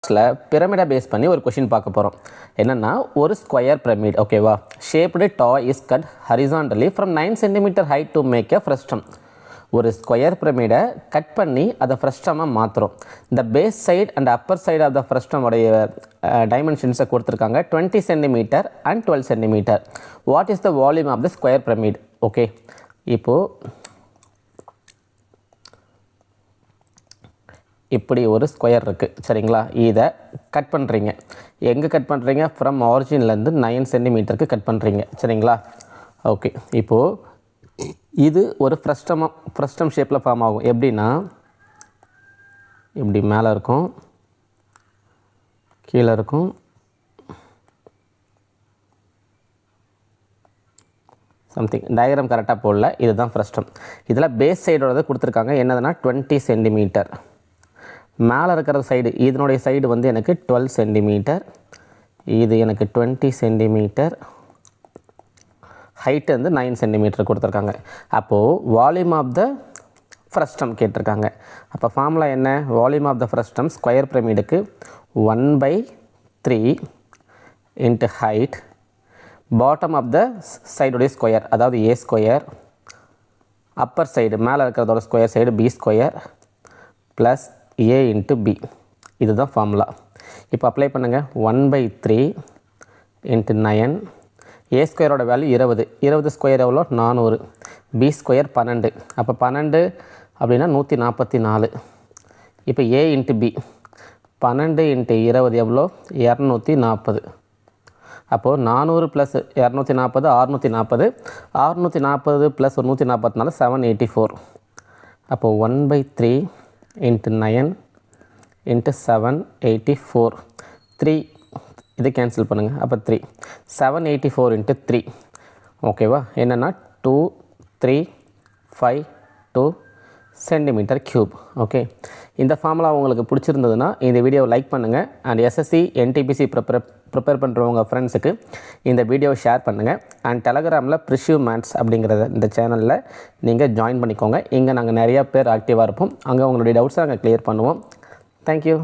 கிளாஸில் பிரமிடை பேஸ் பண்ணி ஒரு கொஷின் பார்க்க போகிறோம். என்னென்னா, ஒரு ஸ்கொயர் பிரமிட், ஓகேவா, ஷேப்டு டா is cut horizontally from 9 cm height to make a frustum. ஒரு ஸ்கொயர் பிரமிடை கட் பண்ணி அதை ஃப்ரஸ்டமாக மாற்றுறோம். இந்த base side and upper side of the ஃப்ரஸ்டமுடைய டைமென்ஷன்ஸை கொடுத்துருக்காங்க 20 cm அண்ட் 12 cm. What is the volume of the square pyramid? Okay, இப்போது இப்படி ஒரு ஸ்கொயர் இருக்குது, சரிங்களா? இதை கட் பண்ணுறீங்க. எங்கே கட் பண்ணுறீங்க? ஃப்ரம் ஆரிஜின்லேருந்து 9 cm கட் பண்ணுறீங்க, சரிங்களா? ஓகே, இப்போது இது ஒரு ஃப்ரஸ்டம் ஷேப்பில் ஃபார்ம் ஆகும். எப்படின்னா, இப்படி மேலே இருக்கும், கீழே இருக்கும், சம்திங் டயக்ராம் கரெக்டாக போடல. இதுதான் ஃப்ரஸ்டம். இதில் பேஸ் சைடோட கொடுத்துருக்காங்க. என்னதுன்னா 20 cm. மேலே இருக்கிற சைடு, இதனுடைய சைடு வந்து எனக்கு 12 cm, இது எனக்கு 20 cm, ஹைட்டு வந்து 9 cm கொடுத்துருக்காங்க. அப்போது வால்யூம் ஆஃப் த ஃப்ரஸ்டம் கேட்டிருக்காங்க. அப்போ ஃபார்முலா என்ன? Volume of the frustum square பிரமிடுக்கு 1/3 into height, bottom of the சைடுடைய ஸ்கொயர், அதாவது ஏ ஸ்கொயர், அப்பர் சைடு மேலே இருக்கிறதோட square side B square plus A into B. இதுதான் ஃபார்முலா. இப்போ அப்ளை பண்ணுங்கள். 1/3 இன்ட்டு 9, ஏ ஸ்கொயரோட வேல்யூ 20, 20 ஸ்கொயர் எவ்வளோ? 400, பி ஸ்கொயர் 12, அப்போ 12 அப்படின்னா 144. இப்போ ஏ இன்ட்டு பி 12 இன்ட்டு 20 எவ்வளோ? 240. அப்போது 400 ப்ளஸ் 240 640, 640 ப்ளஸ் ஒரு 144 784. அப்போது 1/3 இன்ட்டு 9 இன்ட்டு 784, 3 இது கேன்சல் பண்ணுங்கள். அப்போ 3 784 இன்ட்டு 3, ஓகேவா? என்னென்னா 2352 cm3. ஓகே, இந்த ஃபார்முலா உங்களுக்கு பிடிச்சிருந்ததுன்னா இந்த வீடியோவை லைக் பண்ணுங்கள். அண்ட் எஸ்எஸ்சி NTPC ப்ரிப்பேர் பண்ணுறவங்க ஃப்ரெண்ட்ஸுக்கு இந்த வீடியோவை ஷேர் பண்ணுங்கள். அண்ட் டெலகிராமில் ப்ரிஷ்யூ மேத்ஸ் அப்படிங்கிறத இந்த சேனலில் நீங்கள் ஜாயின் பண்ணிக்கோங்க. இங்கே நாங்கள் நிறையா பேர் ஆக்டிவாக இருப்போம். அங்கே உங்களுடைய டவுட்ஸை நாங்கள் கிளியர் பண்ணுவோம். தேங்க்யூ.